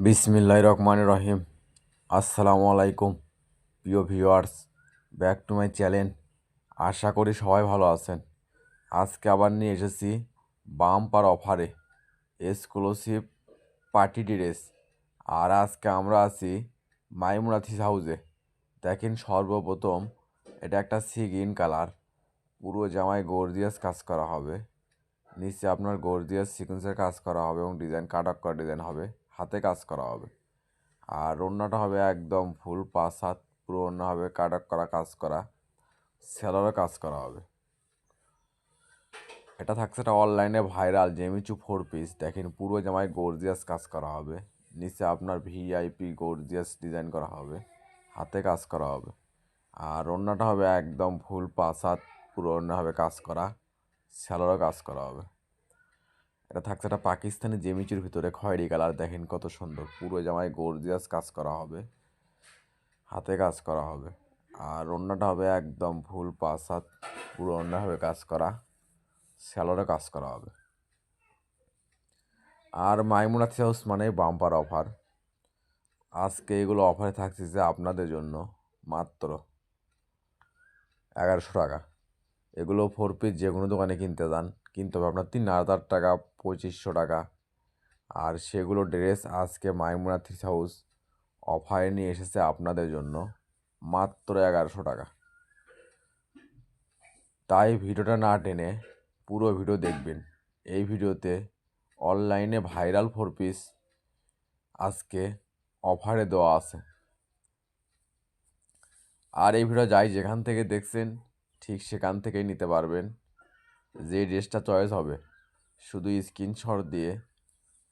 বিসমিল্লাহির রহমানির রহিম। আসসালামু আলাইকুম প্রিয় viewers, back to my channel. আশা করি সবাই ভালো আছেন। আজকে আবার নিয়ে এসেছি বাম্পার অফারে এক্সক্লুসিভ পার্টি ড্রেস। আর আজকে আমরা আছি মাইমুনা থিস হাউসে। দেখেন, সর্বপ্রথম এটা একটা সি গ্রিন কালার, পুরো জামায় গর্জিয়াস কাজ করা হবে। নিচে আপনার গর্জিয়াস সিকোয়েন্সের কাজ করা হবে এবং ডিজাইন কাট করা ডিজাইন হবে, হাতে কাজ করা হবে। আর ওড়নাটা হবে একদম ফুল 5 হাত, পুরো ওড়না হবে কাট করা কাজ করা, সেলারও কাজ করা হবে। এটা থাকছে এটা অনলাইনে ভাইরাল জেমিচু 4 পিস। দেখেন, পুরো জামায় গর্জিয়াস কাজ করা হবে, নিচে আপনার ভিআইপি গর্জিয়াস ডিজাইন করা হবে, হাতে কাজ করা হবে। আর ওড়নাটা হবে একদম ফুল 5 হাত, পুরো ওড়না হবে কাজ করা, সেলারও কাজ করা হবে। এটা থাকছে একটা পাকিস্তানি জেমিচুর ভিতরে খয়েরি কালার। দেখেন কত সুন্দর, পুরো জামায় গর্জিয়াস কাজ করা হবে, হাতে কাজ করা হবে। আর ওড়নাটা হবে একদম ফুল 5 হাত, পুরো ওড়না হবে কাজ করা, স্যালোরে কাজ করা হবে। আর মাইমুনা থ্রি হাউস মানে বাম্পার অফার। আজকে এগুলো অফারে থাকছে যে আপনাদের জন্য মাত্র 1100 টাকা। এগুলো 4 পিস যে কোনো দোকানে কিনতে যান কিনতে হবে আপনার 3000 টাকা, 2500 টাকা। আর সেগুলো ড্রেস আজকে মাইমুনা থ্রি হাউস অফারে নিয়ে এসেছে আপনাদের জন্য মাত্র 1100 টাকা। তাই ভিডিওটা না টেনে পুরো ভিডিও দেখবেন। এই ভিডিওতে অনলাইনে ভাইরাল 4 পিস আজকে অফারে দেওয়া আছে। আর এই ভিডিও যাই যেখান থেকে দেখছেন ঠিক সেখান থেকেই নিতে পারবেন। যে ড্রেসটা চয়েস হবে শুধু স্ক্রিনশট দিয়ে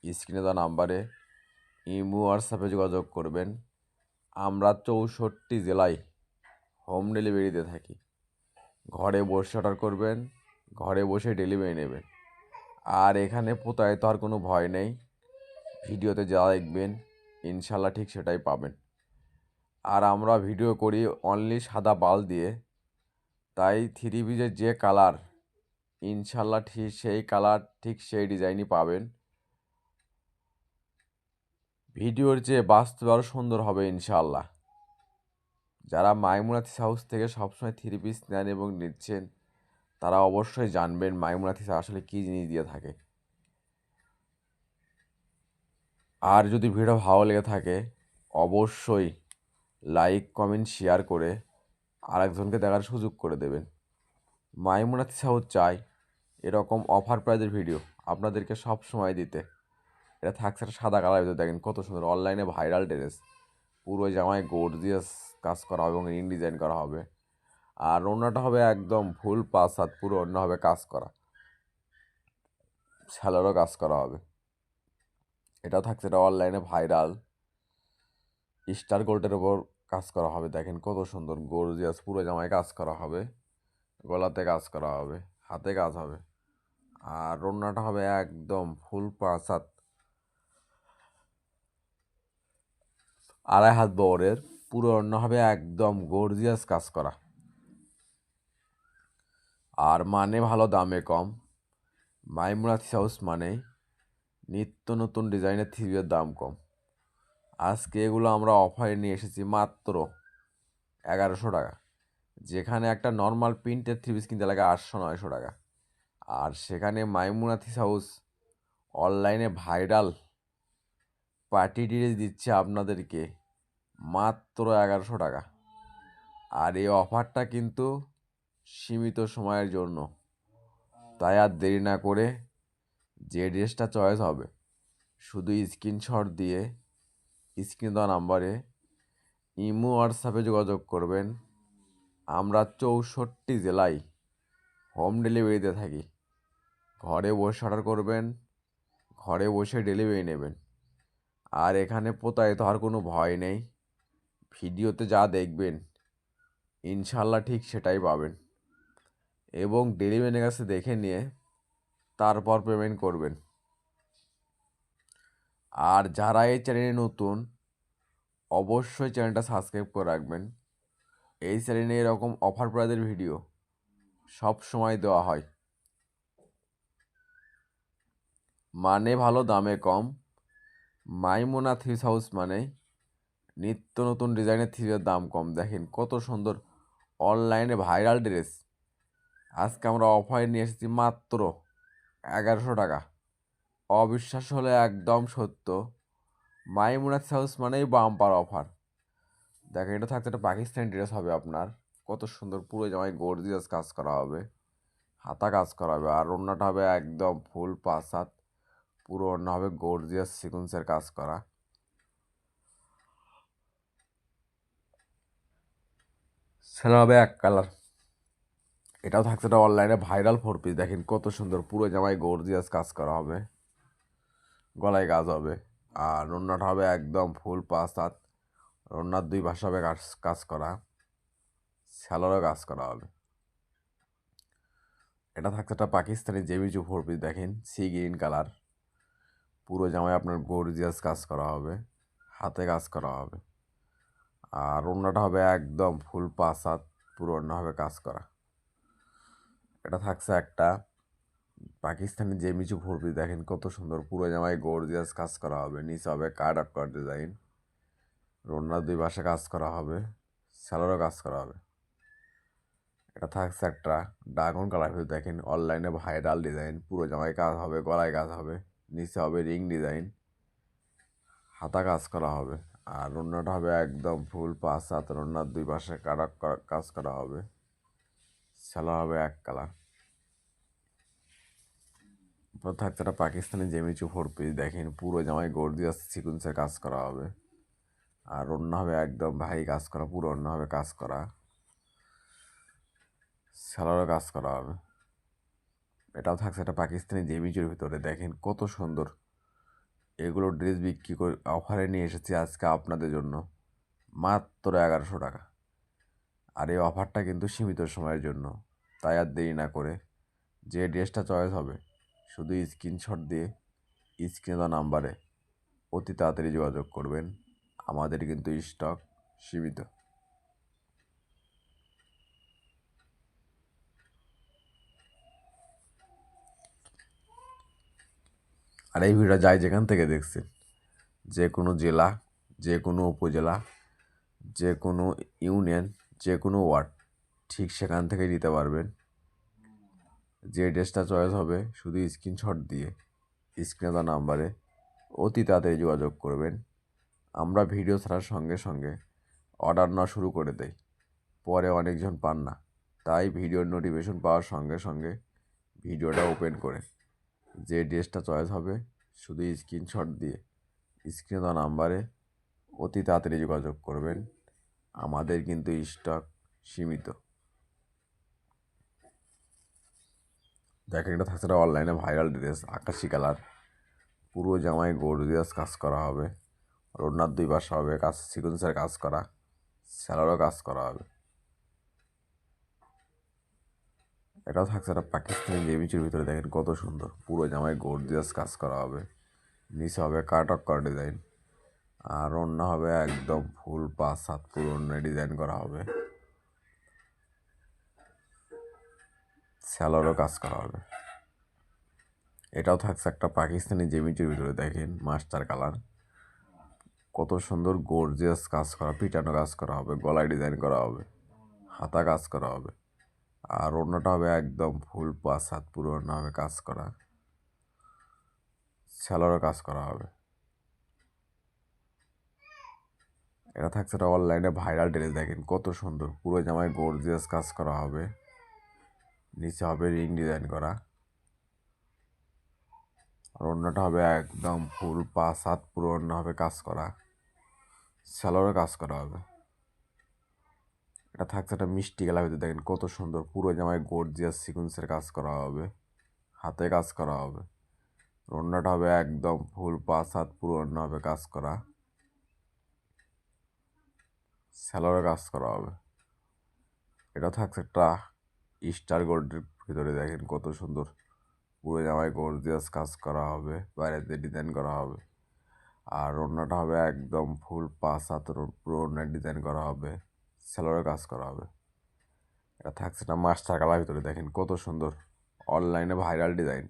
স্ক্রিনে দেওয়া নাম্বারে ইমো হোয়াটসঅ্যাপে যোগাযোগ করবেন। আমরা 64 জেলায় হোম ডেলিভারিতে থাকি। ঘরে বসে অর্ডার করবেন, ঘরে বসে ডেলিভারি নেবেন। আর এখানে প্রতারিত হওয়ার কোনো ভয় নেই। ভিডিওতে যা দেখবেন ইনশাল্লাহ ঠিক সেটাই পাবেন। আর আমরা ভিডিও করি অনলি সাদা বাল দিয়ে, তাই 3 পিসের যে কালার ইনশাল্লাহ ঠিক সেই কালার ঠিক সেই ডিজাইনই পাবেন। ভিডিওর যে বাস্তবে আরও সুন্দর হবে ইনশাল্লাহ। যারা মাইমুনা থিস হাউস থেকে সবসময় 3 পিস নেন এবং নিচ্ছেন তারা অবশ্যই জানবেন মাইমুনা থিস আসলে কী জিনিস দিয়ে থাকে। আর যদি ভিডিও ভালো লেগে থাকে অবশ্যই লাইক কমেন্ট শেয়ার করে আরেকজনকে দেখার সুযোগ করে দেবেন। মাইমুনা থিস হাউস চাই এরকম অফার প্রাইজের ভিডিও আপনাদেরকে সব সময় দিতে। এটা থাকছে একটা সাদা কালার ভিতরে। দেখেন কত সুন্দর অনলাইনে ভাইরাল ড্রেস, পুরো জামায় গর্জিয়াস কাজ করা হবে এবং ইন ডিজাইন করা হবে। আর ওড়নাটা হবে একদম ফুল 5 হাত, পুরো ওড়না হবে কাজ করা, সেলারও কাজ করা হবে। এটাও থাকছে এটা অনলাইনে ভাইরাল স্টার গোল্ডের ওপর কাজ করা হবে। দেখেন কত সুন্দর গর্জিয়াস, পুরো জামায় কাজ করা হবে, গলাতে কাজ করা হবে, হাতে কাজ হবে। আর ওড়নাটা হবে একদম ফুল 5 হাত, 2.5 হাত বহরের, পুরো ওড়না হবে একদম গর্জিয়াস কাজ করা। আর মানে ভালো দামে কম। মাইমুনা থ্রি হাউস মানে নিত্য নতুন ডিজাইনের থ্রিপিসের দাম কম। আজকে এগুলো আমরা অফারে নিয়ে এসেছি মাত্র 1100 টাকা, যেখানে একটা নর্মাল প্রিন্টের থ্রিপিস কিনতে লাগে 800-900 টাকা। আর সেখানে মাইমুনা থ্রি হাউস অনলাইনে ভাইরাল পার্টি ড্রেস দিচ্ছে আপনাদেরকে মাত্র 1100 টাকা। আর এই অফারটা কিন্তু সীমিত সময়ের জন্য, তাই আর দেরি না করে যে ড্রেসটা চয়েস হবে শুধু স্ক্রিনশট দিয়ে স্ক্রিনে দেওয়া নাম্বারে ইমো হোয়াটসঅ্যাপে যোগাযোগ করবেন। আমরা 64 জেলায় হোম ডেলিভারিতে থাকি। ঘরে বসে অর্ডার করবেন, ঘরে বসে ডেলিভারি নেবেন। আর এখানে প্রতারিত হওয়ার কোনো ভয় নেই। ভিডিওতে যা দেখবেন ইনশাল্লাহ ঠিক সেটাই পাবেন এবং ডেলিভারির কাছে দেখে নিয়ে তারপর পেমেন্ট করবেন। আর যারা এই চ্যানেলে নতুন অবশ্যই চ্যানেলটা সাবস্ক্রাইব করে রাখবেন। এই চ্যানেলে এরকম অফার প্রাইজের ভিডিও সব সময় দেওয়া হয়। মানে ভালো দামে কম, মাইমুনা থ্রি হাউস মানে নিত্য নতুন ডিজাইনের থ্রির দাম কম। দেখেন কত সুন্দর অনলাইনে ভাইরাল ড্রেস। আজকে আমরা অফারে নিয়ে এসেছি মাত্র 1100 টাকা। অবিশ্বাস হলে একদম সত্য। মাইমুনা থ্রি হাউস মানেই বাম্পার অফার। দেখেন এটা থাকতে একটা পাকিস্তানি ড্রেস হবে আপনার। কত সুন্দর পুরো জামায় গর্জিয়াস কাজ করা হবে, হাতা কাজ করা হবে, আর ওড়নাটা হবে একদম ফুল 5 হাত। পুরো ওড়না হবে গর্জিয়াস সিকুয়েন্সের কাজ করা। সেটা হবে এক কালার। এটাও থাকছে একটা অনলাইনে ভাইরাল 4 পিস। দেখেন কত সুন্দর পুরো জামায় গর্জিয়াস কাজ করা হবে, গলায় কাজ হবে, আর ওড়নাটা হবে একদম ফুল 5 হাত। ওড়নার 2 পাশে হবে কাজ কাজ করা, স্যালোরও কাজ করা হবে। এটা থাকছে একটা পাকিস্তানি জেমিচু 4 পিস। দেখেন সি গ্রিন কালার। পুরো জামায় আপনার গর্জিয়াস কাজ করা হবে, হাতে কাজ করা হবে, আর ওড়নাটা হবে একদম ফুল 5 হাত। পুরো ওড়না হবে কাজ করা। এটা থাকছে একটা পাকিস্তানি জেমিচু 4 পিস। দেখেন কত সুন্দর পুরো জামায় গর্জিয়াস কাজ করা হবে, নিচে হবে কাট আপ কাট ডিজাইন, ওড়নার 2 পাশে কাজ করা হবে, স্যালোরও কাজ করা হবে। এটা থাকছে একটা ড্রাগন কালার। দেখেন অনলাইনে ভাইরাল ডিজাইন। পুরো জামায় কাজ হবে, গলায় কাজ হবে, নিচে হবে রিং ডিজাইন, হাতা কাজ করা হবে, আর ওড়নাটা হবে একদম ফুল 5 হাত। ওড়নার 2 পাশে কাটা কাজ করা হবে, স্যালোর হবে এক কালার। থাকছে একটা পাকিস্তানি জেমিচু 4 পিস। দেখেন পুরো জামায় গর্জিয়াস সিকুয়েন্সের কাজ করা হবে, আর ওড়না হবে একদম ভারী কাজ করা, পুরো ওড়না হবে কাজ করা, স্যালোরও কাজ করা হবে। এটাও থাকছে একটা পাকিস্তানি জেমিচুর ভিতরে। দেখেন কত সুন্দর এগুলো ড্রেস বিক্রি করে অফারে নিয়ে এসেছি আজকে আপনাদের জন্য মাত্র 1100 টাকা। আর এই অফারটা কিন্তু সীমিত সময়ের জন্য, তাই আর দেরি না করে যে ড্রেসটা চয়েস হবে শুধু স্ক্রিনশট দিয়ে স্ক্রিনে দেওয়া নাম্বারে অতি তাড়াতাড়ি যোগাযোগ করবেন। আমাদের কিন্তু স্টক সীমিত। আর এই ভিডিও যাই যেখান থেকে দেখছেন, যে কোনো জেলা, যে কোনো উপজেলা, যে কোনো ইউনিয়ন, যে কোনো ওয়ার্ড, ঠিক সেখান থেকে দিতে পারবেন। যে ড্রেসটা চয়েস হবে শুধু স্ক্রিনশট দিয়ে স্ক্রিনে দেওয়া নাম্বারে অতি তাড়াতাড়ি যোগাযোগ করবেন। আমরা ভিডিও ছাড়ার সঙ্গে সঙ্গে অর্ডার নেওয়া শুরু করে দেই, পরে অনেকজন পান না, তাই ভিডিওর নোটিফিকেশন পাওয়ার সঙ্গে সঙ্গে ভিডিওটা ওপেন করে যে ড্রেসটা চয়েস হবে শুধু স্ক্রিনশট দিয়ে স্ক্রিনে দেওয়া নাম্বারে অতি তাড়াতাড়ি যোগাযোগ করবেন। আমাদের কিন্তু স্টক সীমিত। দেখেন এটা থাকছে অনলাইনে ভাইরাল ড্রেস, আকাশি কালার। পুরো জামায় গর্জিয়াস কাজ করা হবে, ওড়নার 2 পাশে হবে কাজ সিকুয়েন্সের কাজ করা, স্যালোরও কাজ করা হবে। এটাও থাকছে একটা পাকিস্তানি জেমিচুর ভিতরে। দেখেন কত সুন্দর পুরো জামায় গর্জিয়াস কাজ করা হবে, নিচে হবে কাট অফ কাট ডিজাইন, আর ওড়না হবে একদম ফুল 5 হাত। পুরো ওড়নায় ডিজাইন করা হবে, স্যালোরও কাজ করা হবে। এটাও থাকছে একটা পাকিস্তানি জেমিচুর ভিতরে। দেখেন মাস্টার কালার, কত সুন্দর গর্জিয়াস কাজ করা, পিটানো কাজ করা হবে, গলায় ডিজাইন করা হবে, হাতা কাজ করা হবে, আর ওড়নাটা হবে একদম ফুল 5 হাত। পুরো ওড়না হবে কাজ করা, স্যালোরও কাজ করা হবে। এটা থাকছে একটা অনলাইনে ভাইরাল ড্রেস। দেখেন কত সুন্দর পুরো জামায় গর্জিয়াস কাজ করা হবে, নিচে হবে রিং ডিজাইন করা, আর ওড়নাটা হবে একদম ফুল 5 হাত। পুরো ওড়না হবে কাজ করা, স্যালোরও কাজ করা হবে। এটা থাকছে একটা মিষ্টি কালার ভিতরে। দেখেন কত সুন্দর পুরো জামায় গর্জিয়াস সিকুয়েন্সের কাজ করা হবে, হাতে কাজ করা হবে, ওড়নাটা হবে একদম ফুল 5 হাত। পুরো ওড়না হবে কাজ করা, স্যালোরে কাজ করা হবে। এটা থাকছে একটা স্টার গোল্ডের ভিতরে। দেখেন কত সুন্দর পুরো জামায় গর্জিয়াস কাজ করা হবে, বাইরেতে ডিজাইন করা হবে, আর ওড়নাটা হবে একদম ফুল 5 হাত। পুরো ওড়নায় ডিজাইন করা হবে, স্যালোরে কাজ করা হবে। এটা থাকছে একটা মাস্টার কালার ভিতরে। দেখেন কত সুন্দর অনলাইনে ভাইরাল ডিজাইন।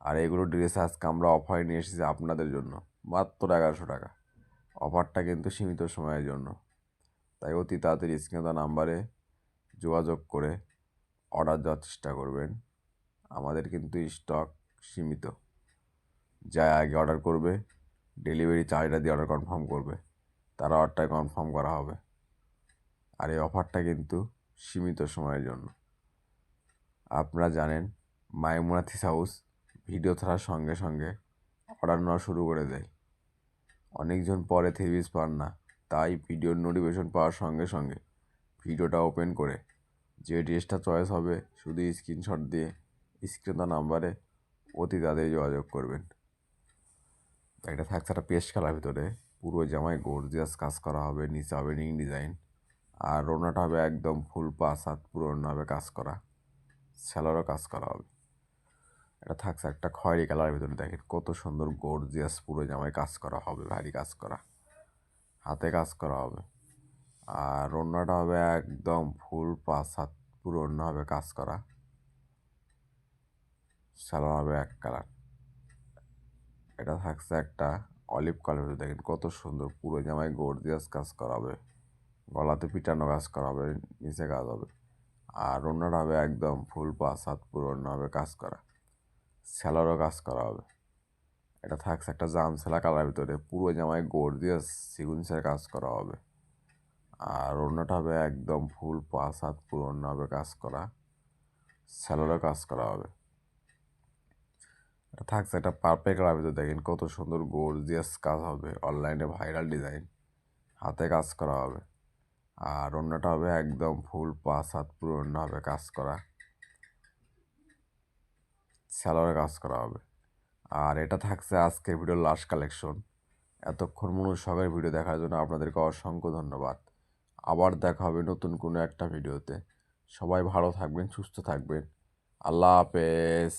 আর এগুলো ড্রেস আজকে আমরা অফারে নিয়ে এসেছি আপনাদের জন্য মাত্র 1100 টাকা। অফারটা কিন্তু সীমিত সময়ের জন্য, তাই অতি তাড়াতাড়ি স্ক্রিনে দেওয়া নাম্বারে যোগাযোগ করে অর্ডার দেওয়ার চেষ্টা করবেন। আমাদের কিন্তু স্টক সীমিত। যা আগে অর্ডার করবে, ডেলিভারি চার্জটা দিয়ে অর্ডার কনফার্ম করবে, তার অর্ডারটা কনফার্ম করা হবে। আর এই অফারটা কিন্তু সীমিত সময়ের জন্য। আপনারা জানেন মাইমুনা থিস হাউস ভিডিও ছাড়ার সঙ্গে সঙ্গে অর্ডার নেওয়া শুরু করে দেয়। অনেকজন পরে থ্রি পিস পান না, তাই ভিডিওর নোটিফিকেশন পাওয়ার সঙ্গে সঙ্গে ভিডিওটা ওপেন করে যে ড্রেসটা চয়েস হবে শুধু স্ক্রিনশট দিয়ে স্ক্রিনে নাম্বারে অতি তাড়াতাড়ি যোগাযোগ করবেন। এটা থাকছে একটা পেস্ট কালার ভিতরে, পুরো জামায় গর্জিয়াস কাজ করা হবে, নিচে হবে রিং ডিজাইন, আর ওড়নাটা হবে একদম ফুল পাঁচ হাত, পুরো ওড়না হবে কাজ করা, স্যালোরও কাজ করা হবে। এটা থাকছে একটা খয়েরি কালারের ভিতরে, দেখেন কত সুন্দর গর্জিয়াস পুরো জামায় কাজ করা হবে, ভারী কাজ করা, হাতে কাজ করা হবে। আর ওড়নাটা হবে একদম ফুল পাঁচ হাত, পুরো ওড়না হবে কাজ করা, স্যালোর হবে এক কালার। এটা থাকছে একটা অলিভ কালার, দেখেন কত সুন্দর পুরো জামায় গর্জিয়াস কাজ করা হবে, গলাতে পিটানো কাজ করা হবে, নিচে কাজ হবে। আর ওড়নাটা হবে একদম ফুল পাঁচ হাত, পুরো ওড়না হবে কাজ করা, স্যালোরও কাজ করা হবে। এটা থাকছে একটা জামছেলা কালার ভিতরে, পুরো জামায় গর্জিয়াস সিকুয়েন্সের কাজ করা হবে। আর ওড়নাটা হবে একদম ফুল পাঁচ হাত, পুরো ওড়না হবে কাজ করা, স্যালোরও কাজ করা হবে। এটা থাকছে একটা পার্পল কালার ভিতরে, দেখেন কত সুন্দর গর্জিয়াস কাজ হবে, অনলাইনে ভাইরাল ডিজাইন, হাতে কাজ করা হবে। আর ওড়নাটা হবে একদম ফুল পাঁচ হাত, পুরো ওড়না হবে কাজ করা, স্যালোরে কাজ করা হবে। আর এটা থাকছে আজকের ভিডিওর লাস্ট কালেকশন। এতক্ষণ মনোযোগ সহকারে ভিডিও দেখার জন্য আপনাদেরকে অসংখ্য ধন্যবাদ। আবার দেখা হবে নতুন কোনো একটা ভিডিওতে। সবাই ভালো থাকবেন, সুস্থ থাকবেন। আল্লাহ হাফেজ।